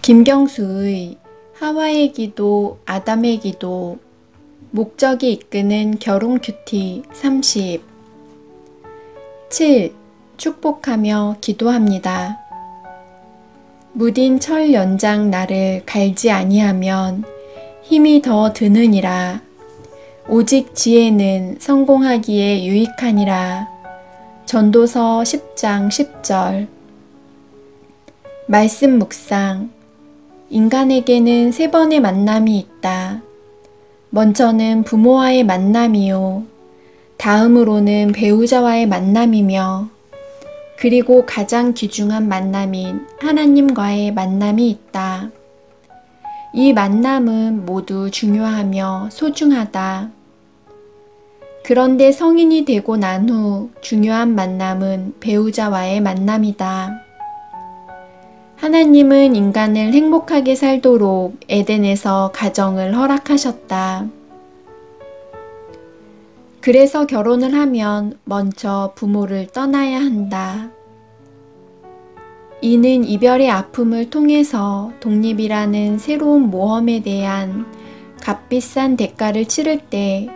김경수의 하와의 기도, 아담의 기도, 목적이 이끄는 결혼 큐티 30. 7. 축복하며 기도합니다. 무딘 철 연장 나를 갈지 아니하면 힘이 더 드느니라. 오직 지혜는 성공하기에 유익하니라. 전도서 10장 10절. 말씀 묵상. 인간에게는 3번의 만남이 있다. 먼저는 부모와의 만남이요. 다음으로는 배우자와의 만남이며, 그리고 가장 귀중한 만남인 하나님과의 만남이 있다. 이 만남은 모두 중요하며 소중하다. 그런데 성인이 되고 난 후 중요한 만남은 배우자와의 만남이다. 하나님은 인간을 행복하게 살도록 에덴에서 가정을 허락하셨다. 그래서 결혼을 하면 먼저 부모를 떠나야 한다. 이는 이별의 아픔을 통해서 독립이라는 새로운 모험에 대한 값비싼 대가를 치를 때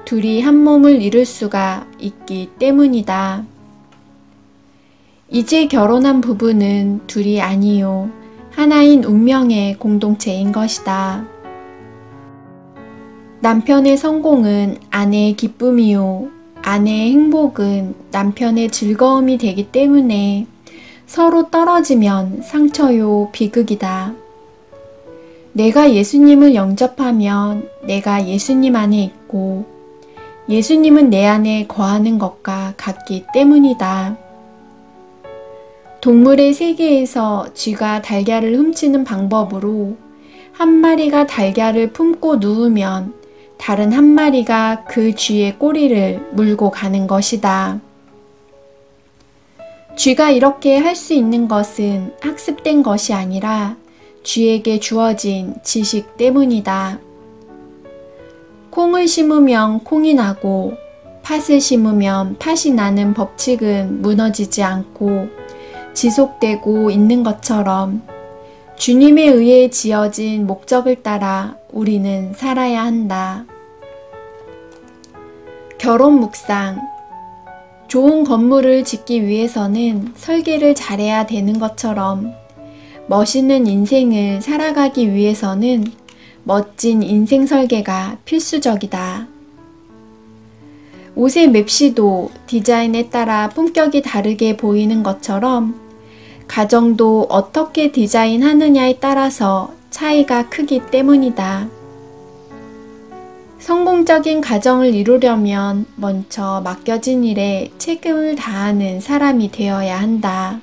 둘이 한 몸을 이룰 수가 있기 때문이다. 이제 결혼한 부부는 둘이 아니요, 하나인 운명의 공동체인 것이다. 남편의 성공은 아내의 기쁨이요, 아내의 행복은 남편의 즐거움이 되기 때문에 서로 떨어지면 상처요, 비극이다. 내가 예수님을 영접하면 내가 예수님 안에 있고 예수님은 내 안에 거하는 것과 같기 때문이다. 동물의 세계에서 쥐가 달걀을 훔치는 방법으로 한 마리가 달걀을 품고 누우면 다른 한 마리가 그 쥐의 꼬리를 물고 가는 것이다. 쥐가 이렇게 할 수 있는 것은 학습된 것이 아니라 쥐에게 주어진 지식 때문이다. 콩을 심으면 콩이 나고 팥을 심으면 팥이 나는 법칙은 무너지지 않고 지속되고 있는 것처럼 주님에 의해 지어진 목적을 따라 우리는 살아야 한다. 결혼 묵상. 좋은 건물을 짓기 위해서는 설계를 잘해야 되는 것처럼 멋있는 인생을 살아가기 위해서는 멋진 인생 설계가 필수적이다. 옷의 맵시도 디자인에 따라 품격이 다르게 보이는 것처럼 가정도 어떻게 디자인하느냐에 따라서 차이가 크기 때문이다. 성공적인 가정을 이루려면 먼저 맡겨진 일에 책임을 다하는 사람이 되어야 한다.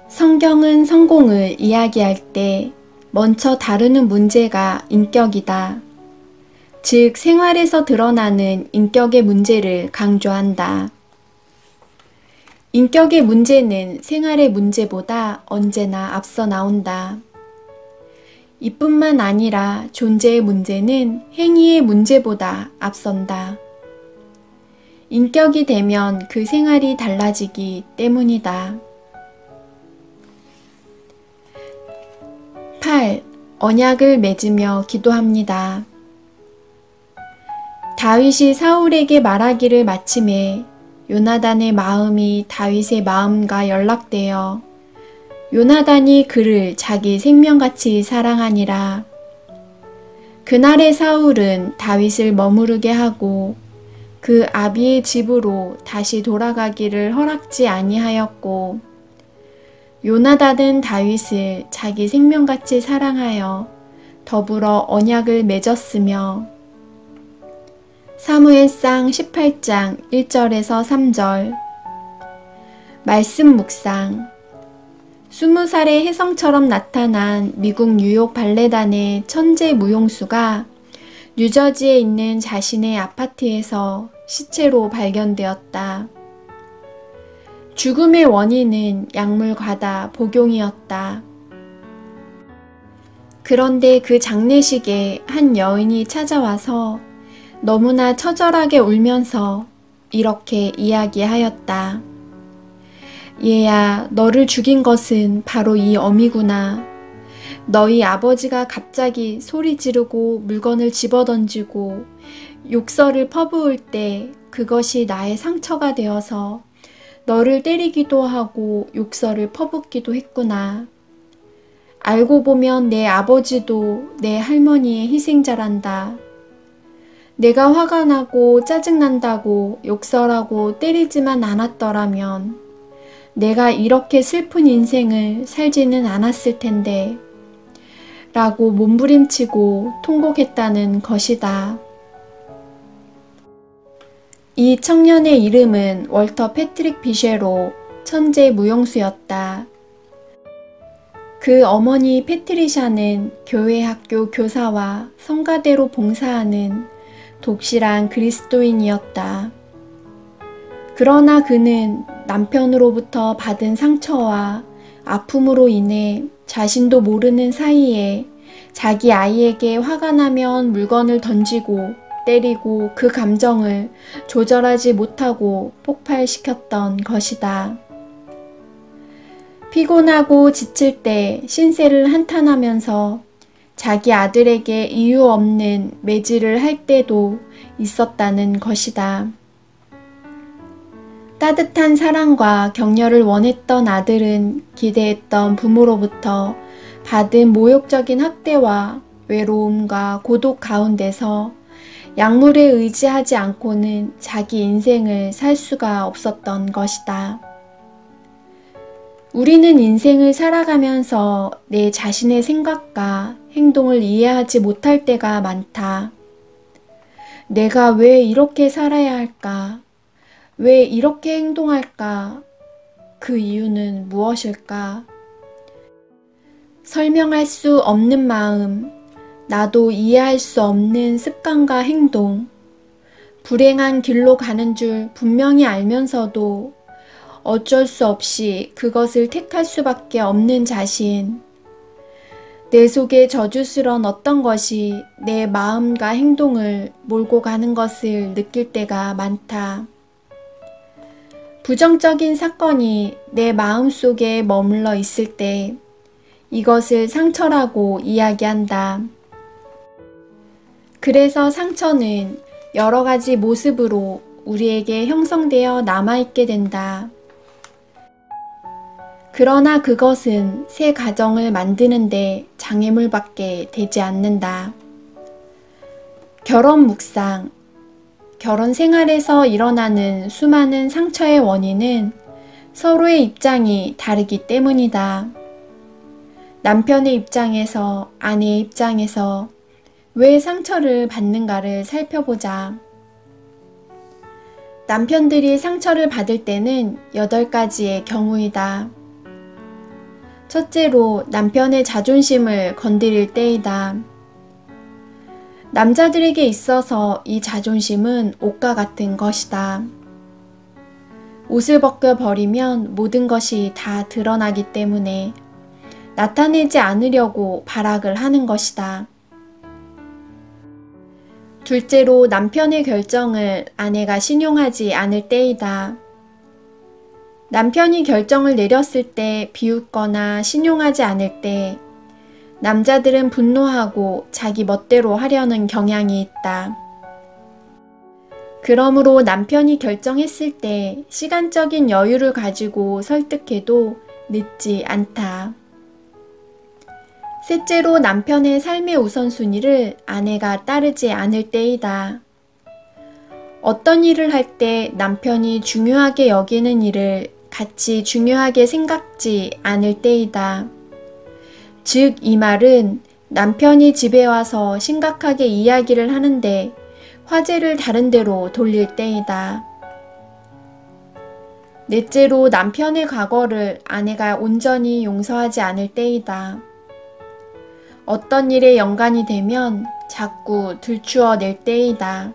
성경은 성공을 이야기할 때 먼저 다루는 문제가 인격이다. 즉, 생활에서 드러나는 인격의 문제를 강조한다. 인격의 문제는 생활의 문제보다 언제나 앞서 나온다. 이뿐만 아니라 존재의 문제는 행위의 문제보다 앞선다. 인격이 되면 그 생활이 달라지기 때문이다. 8. 언약을 맺으며 기도합니다. 다윗이 사울에게 말하기를 마침에 요나단의 마음이 다윗의 마음과 연락되어 요나단이 그를 자기 생명같이 사랑하니라. 그날의 사울은 다윗을 머무르게 하고 그 아비의 집으로 다시 돌아가기를 허락지 아니하였고, 요나단은 다윗을 자기 생명같이 사랑하여 더불어 언약을 맺었으며, 사무엘상 18장 1절에서 3절. 말씀 묵상. 20살의 혜성처럼 나타난 미국 뉴욕 발레단의 천재 무용수가 뉴저지에 있는 자신의 아파트에서 시체로 발견되었다. 죽음의 원인은 약물 과다 복용이었다. 그런데 그 장례식에 한 여인이 찾아와서 너무나 처절하게 울면서 이렇게 이야기하였다. 얘야, 너를 죽인 것은 바로 이 어미구나. 너희 아버지가 갑자기 소리 지르고 물건을 집어던지고 욕설을 퍼부을 때 그것이 나의 상처가 되어서 너를 때리기도 하고 욕설을 퍼붓기도 했구나. 알고 보면 내 아버지도 내 할머니의 희생자란다. 내가 화가 나고 짜증난다고 욕설하고 때리지만 않았더라면 내가 이렇게 슬픈 인생을 살지는 않았을 텐데 라고 몸부림치고 통곡했다는 것이다. 이 청년의 이름은 월터 패트릭 비쉐로 천재 무용수였다. 그 어머니 패트리샤는 교회 학교 교사와 성가대로 봉사하는 독실한 그리스도인이었다. 그러나 그는 남편으로부터 받은 상처와 아픔으로 인해 자신도 모르는 사이에 자기 아이에게 화가 나면 물건을 던지고 때리고 그 감정을 조절하지 못하고 폭발시켰던 것이다. 피곤하고 지칠 때 신세를 한탄하면서 자기 아들에게 이유 없는 매질을 할 때도 있었다는 것이다. 따뜻한 사랑과 격려를 원했던 아들은 기대했던 부모로부터 받은 모욕적인 학대와 외로움과 고독 가운데서 약물에 의지하지 않고는 자기 인생을 살 수가 없었던 것이다. 우리는 인생을 살아가면서 내 자신의 생각과 행동을 이해하지 못할 때가 많다. 내가 왜 이렇게 살아야 할까? 왜 이렇게 행동할까? 그 이유는 무엇일까? 설명할 수 없는 마음, 나도 이해할 수 없는 습관과 행동, 불행한 길로 가는 줄 분명히 알면서도 어쩔 수 없이 그것을 택할 수밖에 없는 자신, 내 속에 저주스런 어떤 것이 내 마음과 행동을 몰고 가는 것을 느낄 때가 많다. 부정적인 사건이 내 마음 속에 머물러 있을 때 이것을 상처라고 이야기한다. 그래서 상처는 여러 가지 모습으로 우리에게 형성되어 남아있게 된다. 그러나 그것은 새 가정을 만드는데 장애물밖에 되지 않는다. 결혼 묵상, 결혼 생활에서 일어나는 수많은 상처의 원인은 서로의 입장이 다르기 때문이다. 남편의 입장에서, 아내의 입장에서 왜 상처를 받는가를 살펴보자. 남편들이 상처를 받을 때는 8가지의 경우이다. 첫째로 남편의 자존심을 건드릴 때이다. 남자들에게 있어서 이 자존심은 옷과 같은 것이다. 옷을 벗겨버리면 모든 것이 다 드러나기 때문에 나타내지 않으려고 발악을 하는 것이다. 둘째로 남편의 결정을 아내가 신용하지 않을 때이다. 남편이 결정을 내렸을 때 비웃거나 신용하지 않을 때 남자들은 분노하고 자기 멋대로 하려는 경향이 있다. 그러므로 남편이 결정했을 때 시간적인 여유를 가지고 설득해도 늦지 않다. 셋째로 남편의 삶의 우선순위를 아내가 따르지 않을 때이다. 어떤 일을 할 때 남편이 중요하게 여기는 일을 같이 중요하게 생각지 않을 때이다. 즉, 이 말은 남편이 집에 와서 심각하게 이야기를 하는데 화제를 다른 데로 돌릴 때이다. 넷째로 남편의 과거를 아내가 온전히 용서하지 않을 때이다. 어떤 일에 연관이 되면 자꾸 들추어낼 때이다.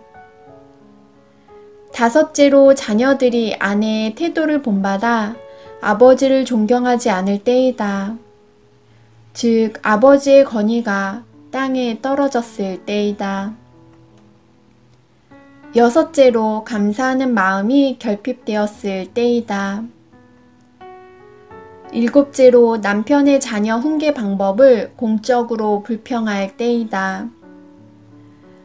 다섯째로 자녀들이 아내의 태도를 본받아 아버지를 존경하지 않을 때이다. 즉, 아버지의 권위가 땅에 떨어졌을 때이다. 여섯째로 감사하는 마음이 결핍되었을 때이다. 일곱째로 남편의 자녀 훈계 방법을 공적으로 불평할 때이다.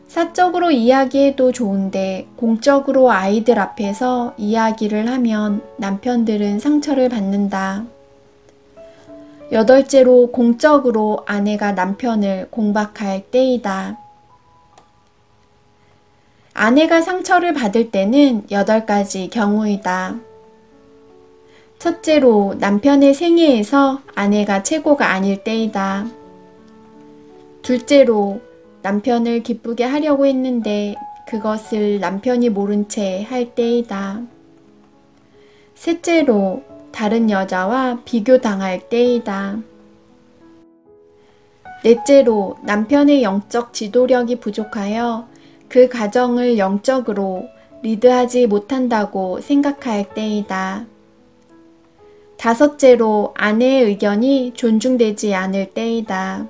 사적으로 이야기해도 좋은데 공적으로 아이들 앞에서 이야기를 하면 남편들은 상처를 받는다. 여덟째로 공적으로 아내가 남편을 공박할 때이다. 아내가 상처를 받을 때는 8가지 경우이다. 첫째로 남편의 생애에서 아내가 최고가 아닐 때이다. 둘째로 남편을 기쁘게 하려고 했는데 그것을 남편이 모른 채 할 때이다. 셋째로 다른 여자와 비교당할 때이다. 넷째로 남편의 영적 지도력이 부족하여 그 가정을 영적으로 리드하지 못한다고 생각할 때이다. 다섯째로 아내의 의견이 존중되지 않을 때이다.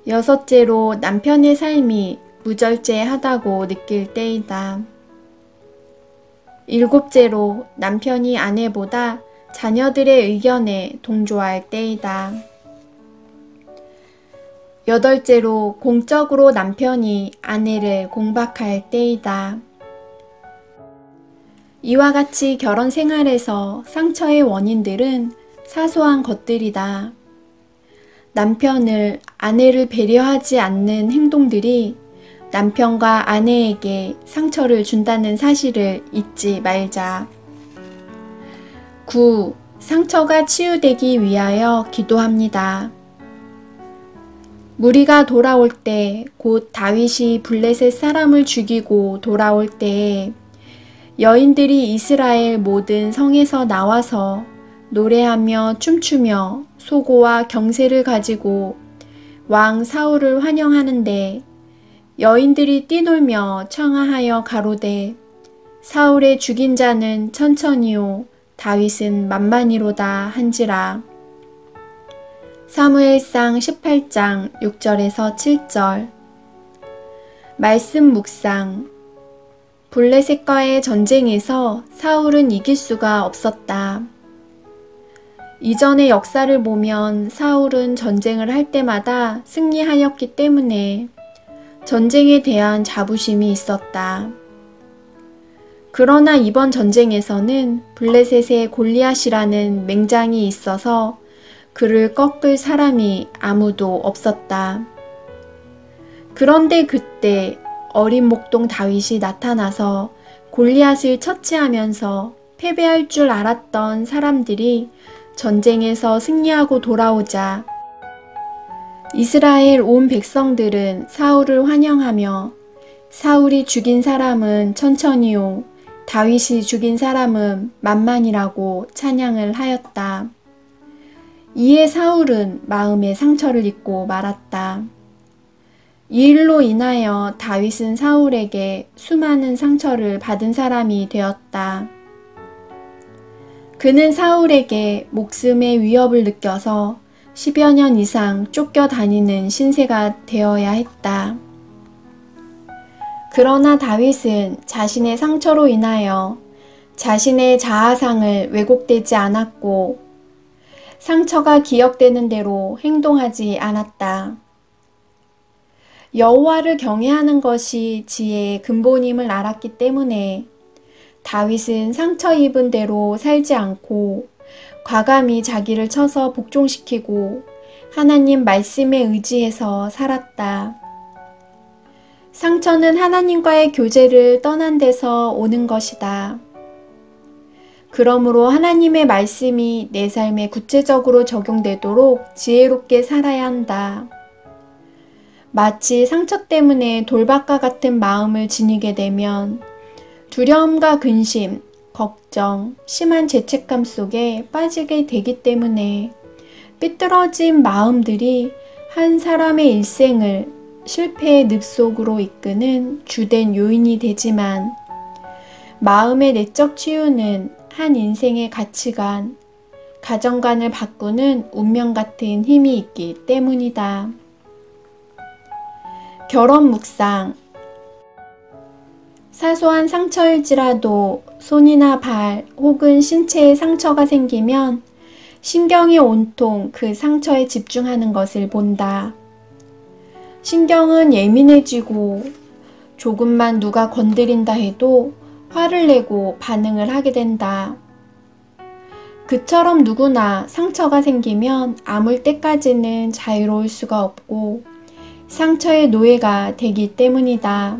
여섯째로 남편의 삶이 무절제하다고 느낄 때이다. 일곱째로 남편이 아내보다 자녀들의 의견에 동조할 때이다. 여덟째로 공적으로 남편이 아내를 공박할 때이다. 이와 같이 결혼 생활에서 상처의 원인들은 사소한 것들이다. 남편을, 아내를 배려하지 않는 행동들이 남편과 아내에게 상처를 준다는 사실을 잊지 말자. 9. 상처가 치유되기 위하여 기도합니다. 무리가 돌아올 때, 곧 다윗이 블레셋 사람을 죽이고 돌아올 때에 여인들이 이스라엘 모든 성에서 나와서 노래하며 춤추며 소고와 경새를 가지고 왕 사울을 환영하는데 여인들이 뛰놀며 청하하여 가로되 사울의 죽인 자는 천천히요 다윗은 만만히로다 한지라. 사무엘상 18장 6절에서 7절. 말씀 묵상. 블레셋과의 전쟁에서 사울은 이길 수가 없었다. 이전의 역사를 보면 사울은 전쟁을 할 때마다 승리하였기 때문에 전쟁에 대한 자부심이 있었다. 그러나 이번 전쟁에서는 블레셋의 골리앗이라는 맹장이 있어서 그를 꺾을 사람이 아무도 없었다. 그런데 그때 어린 목동 다윗이 나타나서 골리앗을 처치하면서 패배할 줄 알았던 사람들이 전쟁에서 승리하고 돌아오자 이스라엘 온 백성들은 사울을 환영하며 사울이 죽인 사람은 천천히요 다윗이 죽인 사람은 만만이라고 찬양을 하였다. 이에 사울은 마음에 상처를 입고 말았다. 이 일로 인하여 다윗은 사울에게 수많은 상처를 받은 사람이 되었다. 그는 사울에게 목숨의 위협을 느껴서 10여 년 이상 쫓겨다니는 신세가 되어야 했다. 그러나 다윗은 자신의 상처로 인하여 자신의 자아상을 왜곡되지 않았고 상처가 기억되는 대로 행동하지 않았다. 여호와를 경외하는 것이 지혜의 근본임을 알았기 때문에 다윗은 상처 입은 대로 살지 않고 과감히 자기를 쳐서 복종시키고 하나님 말씀에 의지해서 살았다. 상처는 하나님과의 교제를 떠난 데서 오는 것이다. 그러므로 하나님의 말씀이 내 삶에 구체적으로 적용되도록 지혜롭게 살아야 한다. 마치 상처 때문에 돌박과 같은 마음을 지니게 되면 두려움과 근심, 걱정, 심한 죄책감 속에 빠지게 되기 때문에 삐뚤어진 마음들이 한 사람의 일생을 실패의 늪속으로 이끄는 주된 요인이 되지만 마음의 내적 치유는 한 인생의 가치관, 가정관을 바꾸는 운명 같은 힘이 있기 때문이다. 결혼 묵상. 사소한 상처일지라도 손이나 발 혹은 신체에 상처가 생기면 신경이 온통 그 상처에 집중하는 것을 본다. 신경은 예민해지고 조금만 누가 건드린다 해도 화를 내고 반응을 하게 된다. 그처럼 누구나 상처가 생기면 아물 때까지는 자유로울 수가 없고 상처의 노예가 되기 때문이다.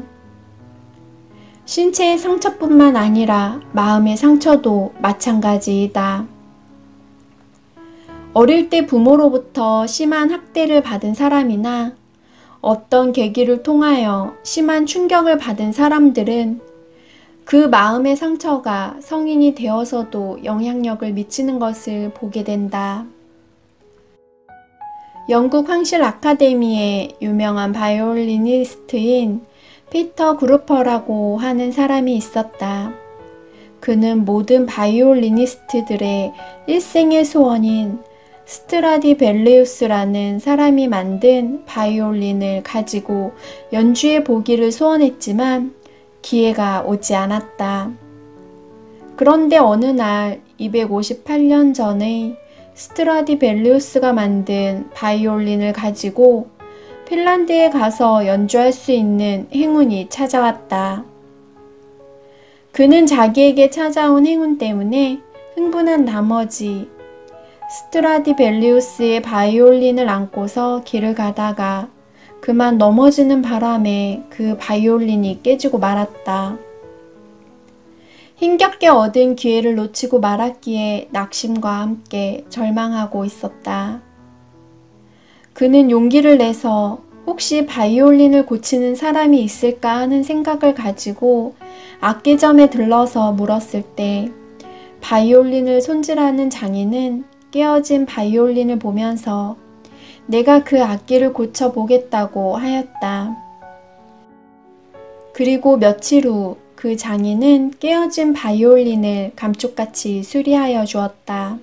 신체의 상처뿐만 아니라 마음의 상처도 마찬가지이다. 어릴 때 부모로부터 심한 학대를 받은 사람이나 어떤 계기를 통하여 심한 충격을 받은 사람들은 그 마음의 상처가 성인이 되어서도 영향력을 미치는 것을 보게 된다. 영국 황실 아카데미의 유명한 바이올리니스트인 피터 그루퍼라고 하는 사람이 있었다. 그는 모든 바이올리니스트들의 일생의 소원인 스트라디밸리우스라는 사람이 만든 바이올린을 가지고 연주해 보기를 소원했지만 기회가 오지 않았다. 그런데 어느 날 258년 전에 스트라디밸리우스가 만든 바이올린을 가지고 핀란드에 가서 연주할 수 있는 행운이 찾아왔다. 그는 자기에게 찾아온 행운 때문에 흥분한 나머지 스트라디밸리우스의 바이올린을 안고서 길을 가다가 그만 넘어지는 바람에 그 바이올린이 깨지고 말았다. 힘겹게 얻은 기회를 놓치고 말았기에 낙심과 함께 절망하고 있었다. 그는 용기를 내서 혹시 바이올린을 고치는 사람이 있을까 하는 생각을 가지고 악기점에 들러서 물었을 때 바이올린을 손질하는 장인은 깨어진 바이올린을 보면서 내가 그 악기를 고쳐보겠다고 하였다. 그리고 며칠 후 그 장인은 깨어진 바이올린을 감쪽같이 수리하여 주었다.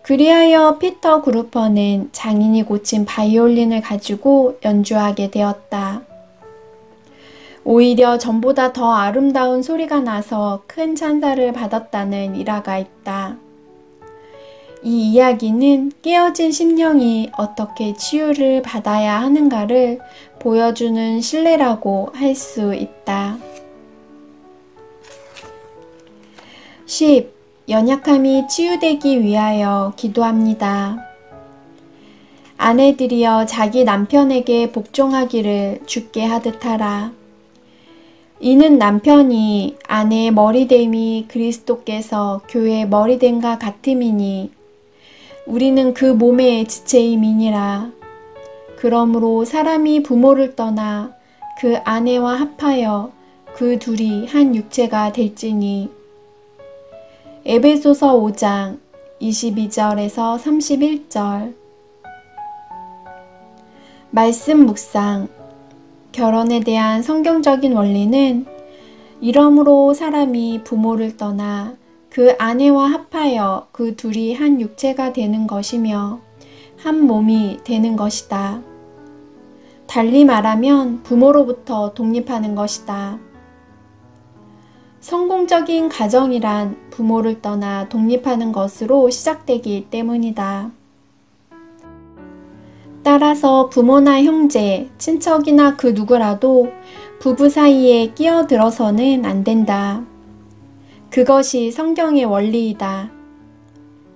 그리하여 피터 그루퍼는 장인이 고친 바이올린을 가지고 연주하게 되었다. 오히려 전보다 더 아름다운 소리가 나서 큰 찬사를 받았다는 일화가 있다. 이 이야기는 깨어진 심령이 어떻게 치유를 받아야 하는가를 보여주는 신뢰라고 할 수 있다. 10. 연약함이 치유되기 위하여 기도합니다. 아내들이여 자기 남편에게 복종하기를 주께 하듯 하라. 이는 남편이 아내의 머리됨이 그리스도께서 교회의 머리됨과 같음이니 우리는 그 몸의 지체임이니라. 그러므로 사람이 부모를 떠나 그 아내와 합하여 그 둘이 한 육체가 될지니. 에베소서 5장 22절에서 31절. 말씀 묵상. 결혼에 대한 성경적인 원리는 이러므로 사람이 부모를 떠나 그 아내와 합하여 그 둘이 한 육체가 되는 것이며 한 몸이 되는 것이다. 달리 말하면 부모로부터 독립하는 것이다. 성공적인 가정이란 부모를 떠나 독립하는 것으로 시작되기 때문이다. 따라서 부모나 형제, 친척이나 그 누구라도 부부 사이에 끼어들어서는 안 된다. 그것이 성경의 원리이다.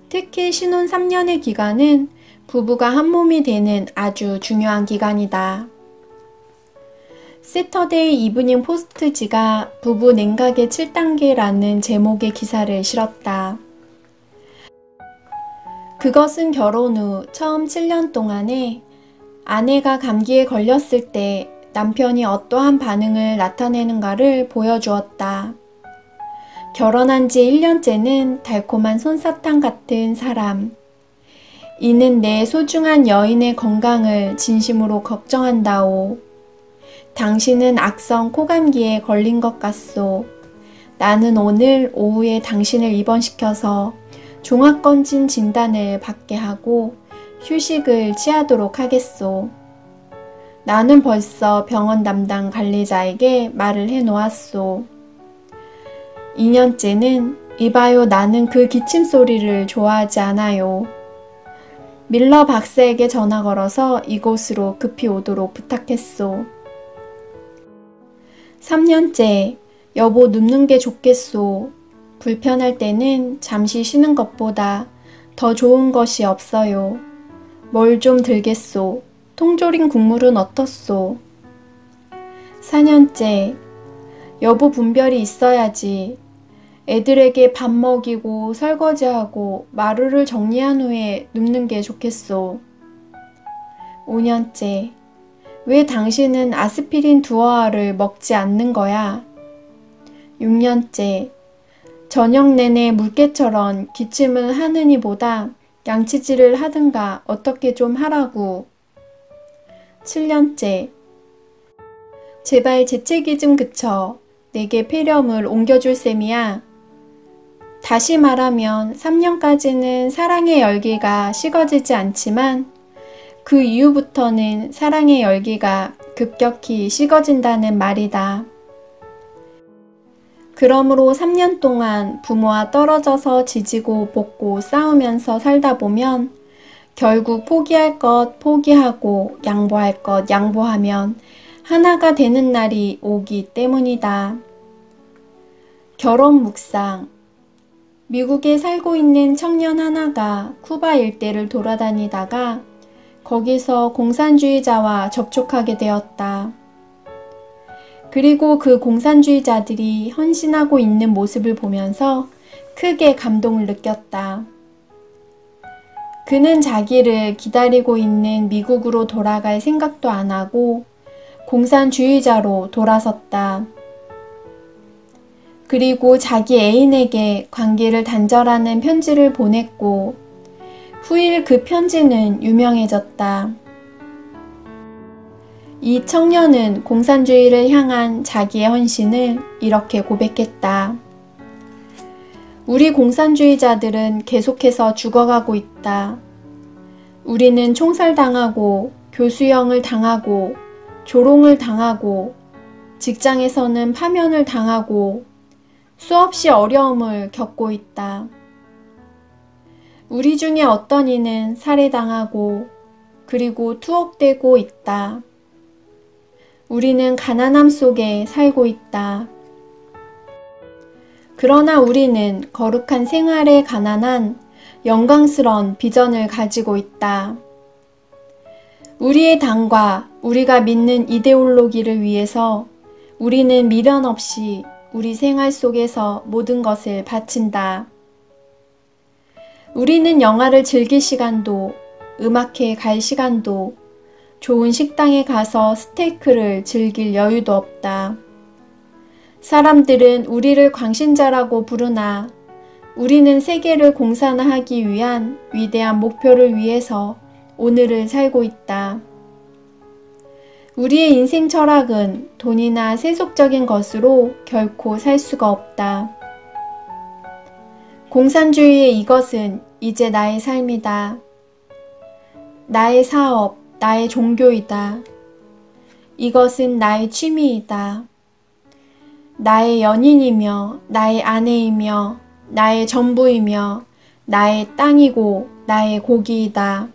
특히 신혼 3년의 기간은 부부가 한 몸이 되는 아주 중요한 기간이다. 세터데이 이브닝 포스트지가 부부 냉각의 7단계라는 제목의 기사를 실었다. 그것은 결혼 후 처음 7년 동안에 아내가 감기에 걸렸을 때 남편이 어떠한 반응을 나타내는가를 보여주었다. 결혼한 지 1년째는 달콤한 솜사탕 같은 사람. 이는 내 소중한 여인의 건강을 진심으로 걱정한다오. 당신은 악성 코감기에 걸린 것 같소. 나는 오늘 오후에 당신을 입원시켜서 종합검진 진단을 받게 하고 휴식을 취하도록 하겠소. 나는 벌써 병원 담당 관리자에게 말을 해놓았소. 2년째는 이봐요, 나는 그 기침 소리를 좋아하지 않아요. 밀러 박사에게 전화 걸어서 이곳으로 급히 오도록 부탁했소. 3년째, 여보 눕는 게 좋겠소. 불편할 때는 잠시 쉬는 것보다 더 좋은 것이 없어요. 뭘 좀 들겠소. 통조림 국물은 어떻소? 4년째, 여보 분별이 있어야지. 애들에게 밥 먹이고 설거지하고 마루를 정리한 후에 눕는 게 좋겠소. 5년째, 왜 당신은 아스피린 두어알을 먹지 않는 거야? 6년째, 저녁 내내 물개처럼 기침을 하느니보다 양치질을 하든가 어떻게 좀 하라고. 7년째, 제발 재채기 좀 그쳐. 내게 폐렴을 옮겨줄 셈이야. 다시 말하면 3년까지는 사랑의 열기가 식어지지 않지만 그 이후부터는 사랑의 열기가 급격히 식어진다는 말이다. 그러므로 3년 동안 부모와 떨어져서 지지고 볶고 싸우면서 살다 보면 결국 포기할 것 포기하고 양보할 것 양보하면 하나가 되는 날이 오기 때문이다. 결혼 묵상. 미국에 살고 있는 청년 하나가 쿠바 일대를 돌아다니다가 거기서 공산주의자와 접촉하게 되었다. 그리고 그 공산주의자들이 헌신하고 있는 모습을 보면서 크게 감동을 느꼈다. 그는 자기를 기다리고 있는 미국으로 돌아갈 생각도 안 하고 공산주의자로 돌아섰다. 그리고 자기 애인에게 관계를 단절하는 편지를 보냈고 후일 그 편지는 유명해졌다. 이 청년은 공산주의를 향한 자기의 헌신을 이렇게 고백했다. 우리 공산주의자들은 계속해서 죽어가고 있다. 우리는 총살당하고 교수형을 당하고 조롱을 당하고 직장에서는 파면을 당하고 수없이 어려움을 겪고 있다. 우리 중에 어떤 이는 살해당하고 그리고 투옥되고 있다. 우리는 가난함 속에 살고 있다. 그러나 우리는 거룩한 생활에 관한 영광스러운 비전을 가지고 있다. 우리의 당과 우리가 믿는 이데올로기를 위해서 우리는 미련 없이 우리 생활 속에서 모든 것을 바친다. 우리는 영화를 즐길 시간도, 음악회에 갈 시간도, 좋은 식당에 가서 스테이크를 즐길 여유도 없다. 사람들은 우리를 광신자라고 부르나 우리는 세계를 공산화하기 위한 위대한 목표를 위해서 오늘을 살고 있다. 우리의 인생 철학은 돈이나 세속적인 것으로 결코 살 수가 없다. 공산주의의 이것은 이제 나의 삶이다. 나의 사업, 나의 종교이다. 이것은 나의 취미이다. 나의 연인이며 나의 아내이며 나의 전부이며 나의 땅이고 나의 고기이다.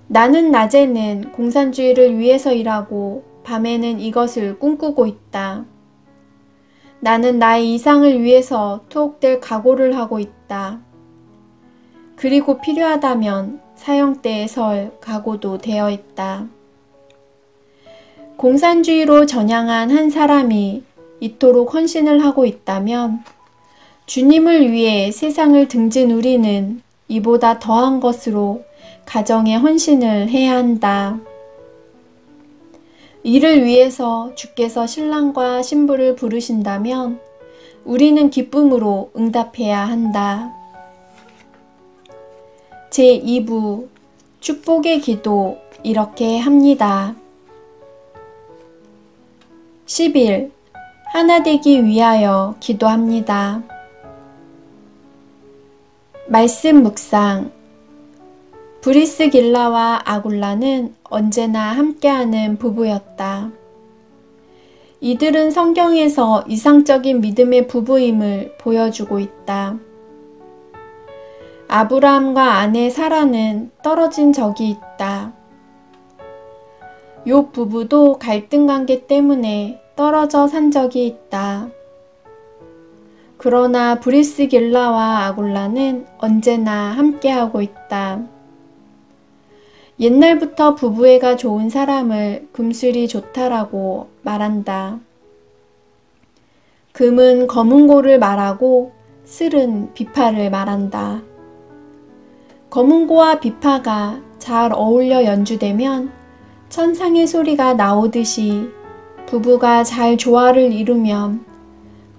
나는 낮에는 공산주의를 위해서 일하고 밤에는 이것을 꿈꾸고 있다. 나는 나의 이상을 위해서 투옥될 각오를 하고 있다. 그리고 필요하다면 사형대에 설 각오도 되어 있다. 공산주의로 전향한 한 사람이 이토록 헌신을 하고 있다면 주님을 위해 세상을 등진 우리는 이보다 더한 것으로 가정에 헌신을 해야 한다. 이를 위해서 주께서 신랑과 신부를 부르신다면 우리는 기쁨으로 응답해야 한다. 제2부 축복의 기도 이렇게 합니다. 10일 하나 되기 위하여 기도합니다. 말씀 묵상. 브리스길라와 아굴라는 언제나 함께하는 부부였다. 이들은 성경에서 이상적인 믿음의 부부임을 보여주고 있다. 아브라함과 아내 사라는 떨어진 적이 있다. 욥 부부도 갈등 관계 때문에 떨어져 산 적이 있다. 그러나 브리스길라와 아굴라는 언제나 함께하고 있다. 옛날부터 부부애가 좋은 사람을 금술이 좋다라고 말한다. 금은 검은고를 말하고 슬은 비파를 말한다. 검은고와 비파가 잘 어울려 연주되면 천상의 소리가 나오듯이 부부가 잘 조화를 이루면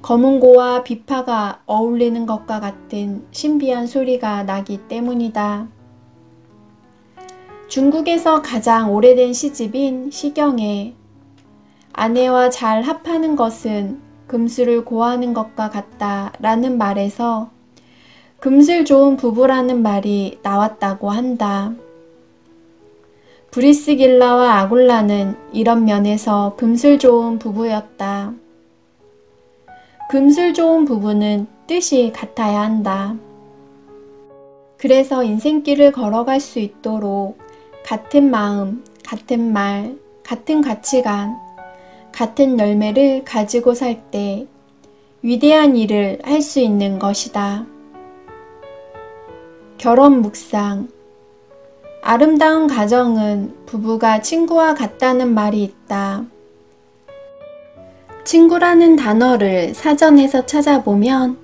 검은고와 비파가 어울리는 것과 같은 신비한 소리가 나기 때문이다. 중국에서 가장 오래된 시집인 시경에 아내와 잘 합하는 것은 금술을 고하는 것과 같다 라는 말에서 금술 좋은 부부라는 말이 나왔다고 한다. 브리스길라와 아굴라는 이런 면에서 금술 좋은 부부였다. 금술 좋은 부부는 뜻이 같아야 한다. 그래서 인생길을 걸어갈 수 있도록 같은 마음, 같은 말, 같은 가치관, 같은 열매를 가지고 살 때 위대한 일을 할 수 있는 것이다. 결혼 묵상. 아름다운 가정은 부부가 친구와 같다는 말이 있다. 친구라는 단어를 사전에서 찾아보면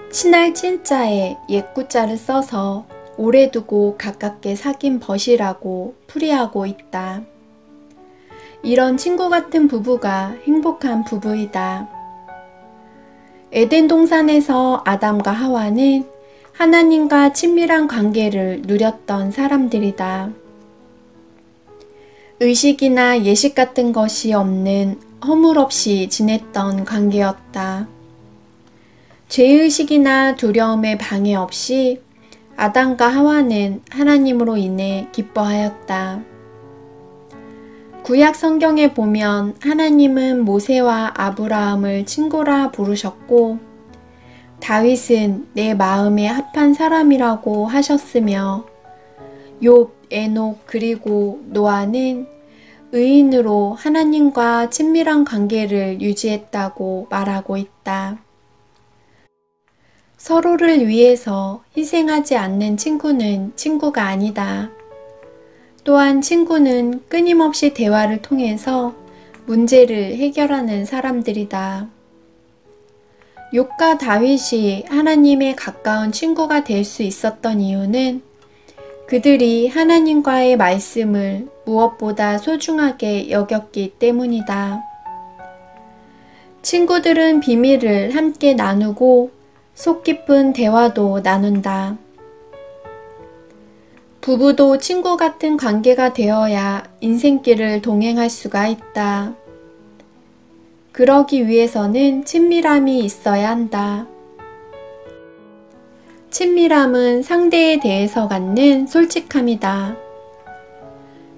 친할 친자에 옛구자를 써서 오래 두고 가깝게 사귄 벗이라고 풀이하고 있다. 이런 친구 같은 부부가 행복한 부부이다. 에덴 동산에서 아담과 하와는 하나님과 친밀한 관계를 누렸던 사람들이다. 의식이나 예식 같은 것이 없는 허물없이 지냈던 관계였다. 죄의식이나 두려움의 방해 없이 아담과 하와는 하나님으로 인해 기뻐하였다. 구약 성경에 보면 하나님은 모세와 아브라함을 친구라 부르셨고 다윗은 내 마음에 합한 사람이라고 하셨으며 욥, 에녹 그리고 노아는 의인으로 하나님과 친밀한 관계를 유지했다고 말하고 있다. 서로를 위해서 희생하지 않는 친구는 친구가 아니다. 또한 친구는 끊임없이 대화를 통해서 문제를 해결하는 사람들이다. 욥과 다윗이 하나님의 가까운 친구가 될 수 있었던 이유는 그들이 하나님과의 말씀을 무엇보다 소중하게 여겼기 때문이다. 친구들은 비밀을 함께 나누고 속 깊은 대화도 나눈다. 부부도 친구 같은 관계가 되어야 인생길을 동행할 수가 있다. 그러기 위해서는 친밀함이 있어야 한다. 친밀함은 상대에 대해서 갖는 솔직함이다.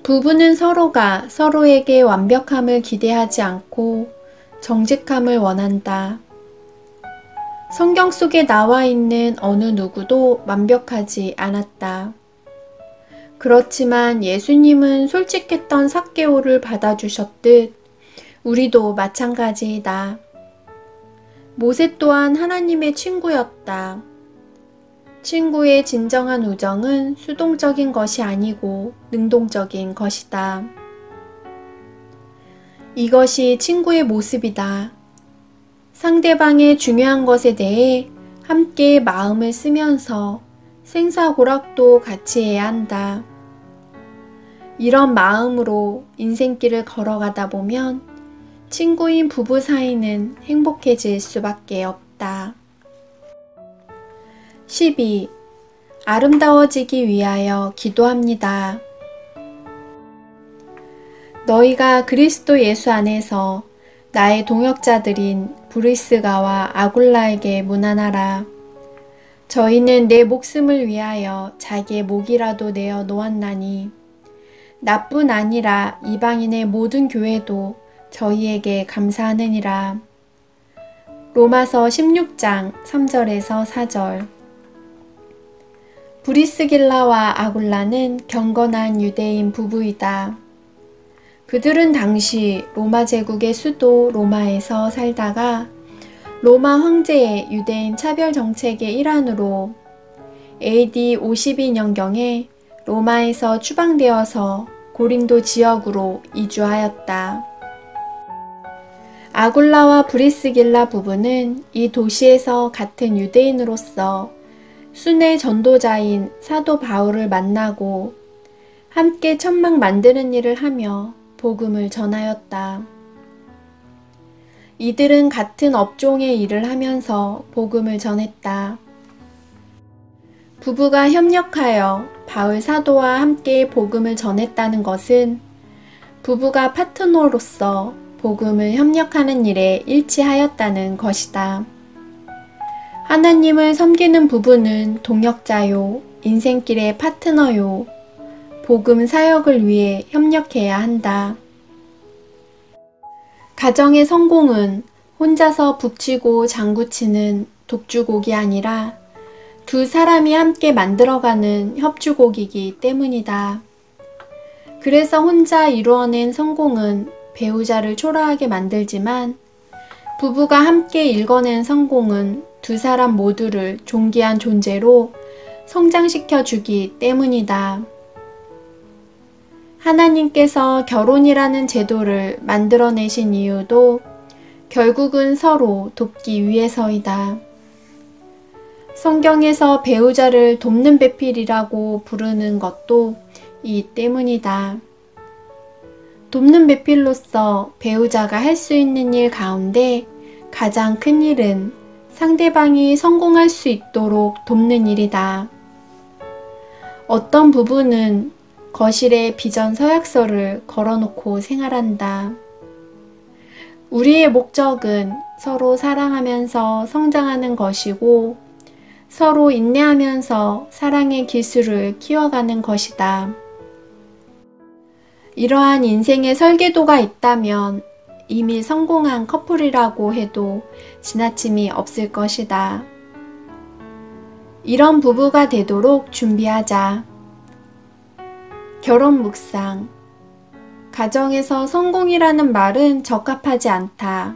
부부는 서로가 서로에게 완벽함을 기대하지 않고 정직함을 원한다. 성경 속에 나와 있는 어느 누구도 완벽하지 않았다. 그렇지만 예수님은 솔직했던 삭개오를 받아주셨듯 우리도 마찬가지이다. 모세 또한 하나님의 친구였다. 친구의 진정한 우정은 수동적인 것이 아니고 능동적인 것이다. 이것이 친구의 모습이다. 상대방의 중요한 것에 대해 함께 마음을 쓰면서 생사고락도 같이 해야 한다. 이런 마음으로 인생길을 걸어가다 보면 친구인 부부 사이는 행복해질 수밖에 없다. 12. 아름다워지기 위하여 기도합니다. 너희가 그리스도 예수 안에서 나의 동역자들인 브리스가와 아굴라에게 문안하라. 저희는 내 목숨을 위하여 자기의 목이라도 내어 놓았나니 나뿐 아니라 이방인의 모든 교회도 저희에게 감사하느니라. 로마서 16장 3절에서 4절. 브리스길라와 아굴라는 경건한 유대인 부부이다. 그들은 당시 로마 제국의 수도 로마에서 살다가 로마 황제의 유대인 차별 정책의 일환으로 AD 52년경에 로마에서 추방되어서 고린도 지역으로 이주하였다. 아굴라와 브리스길라 부부는 이 도시에서 같은 유대인으로서 순회 전도자인 사도 바울을 만나고 함께 천막 만드는 일을 하며 복음을 전하였다. 이들은 같은 업종의 일을 하면서 복음을 전했다. 부부가 협력하여 바울 사도와 함께 복음을 전했다는 것은 부부가 파트너로서 복음을 협력하는 일에 일치하였다는 것이다. 하나님을 섬기는 부부는 동역자요, 인생길의 파트너요, 복음 사역을 위해 협력해야 한다. 가정의 성공은 혼자서 북치고 장구치는 독주곡이 아니라 두 사람이 함께 만들어가는 협주곡이기 때문이다. 그래서 혼자 이루어낸 성공은 배우자를 초라하게 만들지만 부부가 함께 일궈낸 성공은 두 사람 모두를 존귀한 존재로 성장시켜 주기 때문이다. 하나님께서 결혼이라는 제도를 만들어내신 이유도 결국은 서로 돕기 위해서이다. 성경에서 배우자를 돕는 배필이라고 부르는 것도 이 때문이다. 돕는 배필로서 배우자가 할 수 있는 일 가운데 가장 큰 일은 상대방이 성공할 수 있도록 돕는 일이다. 어떤 부부는 거실에 비전 서약서를 걸어놓고 생활한다. 우리의 목적은 서로 사랑하면서 성장하는 것이고 서로 인내하면서 사랑의 기술을 키워가는 것이다. 이러한 인생의 설계도가 있다면 이미 성공한 커플이라고 해도 지나침이 없을 것이다. 이런 부부가 되도록 준비하자. 결혼 묵상. 가정에서 성공이라는 말은 적합하지 않다.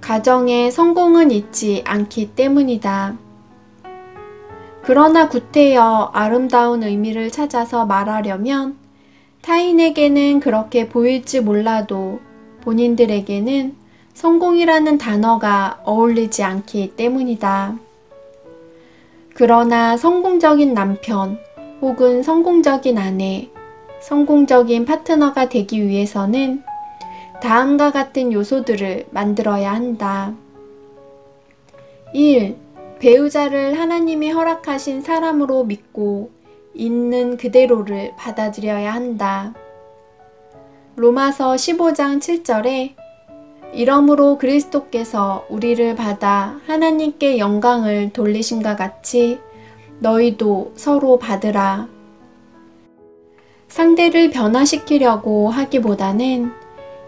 가정에 성공은 있지 않기 때문이다. 그러나 구태여 아름다운 의미를 찾아서 말하려면 타인에게는 그렇게 보일지 몰라도 본인들에게는 성공이라는 단어가 어울리지 않기 때문이다. 그러나 성공적인 남편 혹은 성공적인 아내, 성공적인 파트너가 되기 위해서는 다음과 같은 요소들을 만들어야 한다. 1. 배우자를 하나님이 허락하신 사람으로 믿고 있는 그대로를 받아들여야 한다. 로마서 15장 7절에 이러므로 그리스도께서 우리를 받아 하나님께 영광을 돌리신과 같이 너희도 서로 받으라. 상대를 변화시키려고 하기보다는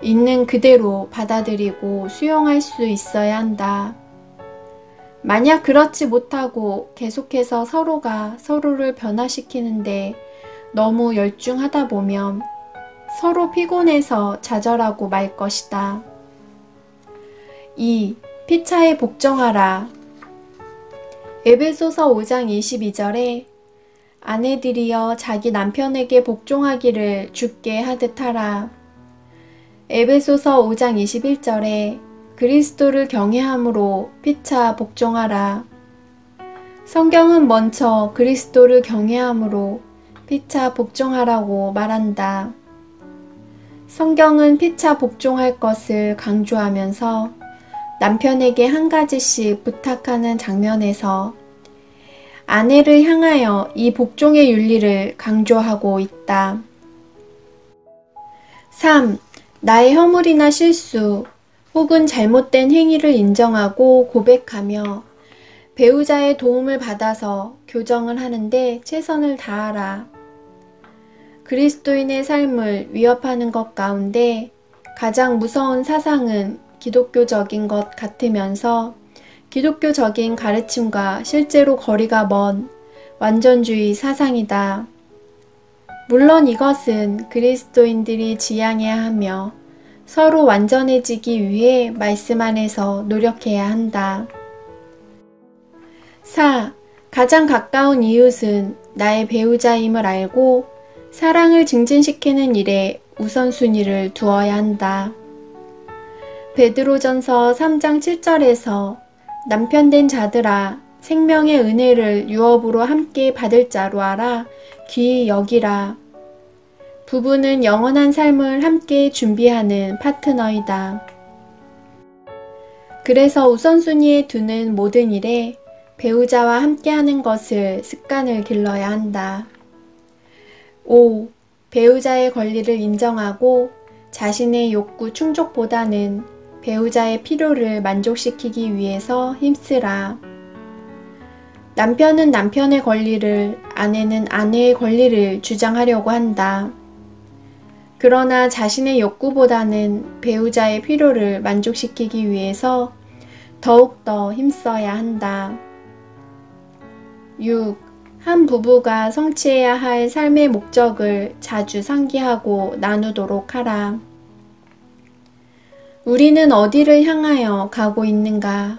있는 그대로 받아들이고 수용할 수 있어야 한다. 만약 그렇지 못하고 계속해서 서로가 서로를 변화시키는데 너무 열중하다 보면 서로 피곤해서 좌절하고 말 것이다. 2. 피차에 복종하라. 에베소서 5장 22절에 아내들이여 자기 남편에게 복종하기를 주께 하듯 하라. 에베소서 5장 21절에 그리스도를 경외함으로 피차 복종하라. 성경은 먼저 그리스도를 경외함으로 피차 복종하라고 말한다. 성경은 피차 복종할 것을 강조하면서 남편에게 한 가지씩 부탁하는 장면에서 아내를 향하여 이 복종의 윤리를 강조하고 있다. 3. 나의 허물이나 실수 혹은 잘못된 행위를 인정하고 고백하며 배우자의 도움을 받아서 교정을 하는데 최선을 다하라. 그리스도인의 삶을 위협하는 것 가운데 가장 무서운 사상은 기독교적인 것 같으면서 기독교적인 가르침과 실제로 거리가 먼 완전주의 사상이다. 물론 이것은 그리스도인들이 지향해야 하며 서로 완전해지기 위해 말씀 안에서 노력해야 한다. 4. 가장 가까운 이웃은 나의 배우자임을 알고 사랑을 증진시키는 일에 우선순위를 두어야 한다. 베드로전서 3장 7절에서 남편 된 자들아 생명의 은혜를 유업으로 함께 받을 자로 알아 귀히 여기라. 부부는 영원한 삶을 함께 준비하는 파트너이다. 그래서 우선순위에 두는 모든 일에 배우자와 함께하는 것을 습관을 길러야 한다. 5. 배우자의 권리를 인정하고 자신의 욕구 충족보다는 배우자의 필요를 만족시키기 위해서 힘쓰라. 남편은 남편의 권리를, 아내는 아내의 권리를 주장하려고 한다. 그러나 자신의 욕구보다는 배우자의 필요를 만족시키기 위해서 더욱더 힘써야 한다. 6. 한 부부가 성취해야 할 삶의 목적을 자주 상기하고 나누도록 하라. 우리는 어디를 향하여 가고 있는가?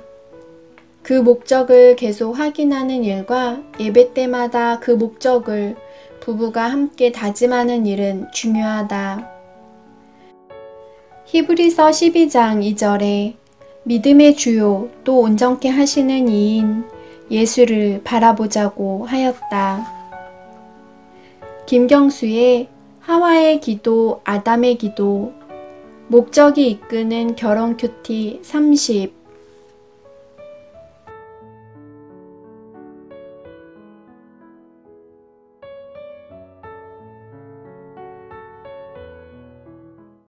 그 목적을 계속 확인하는 일과 예배 때마다 그 목적을 부부가 함께 다짐하는 일은 중요하다. 히브리서 12장 2절에 믿음의 주요 또 온전케 하시는 이인 예수를 바라보자고 하였다. 김경수의 하와의 기도, 아담의 기도, 목적이 이끄는 결혼 큐티 30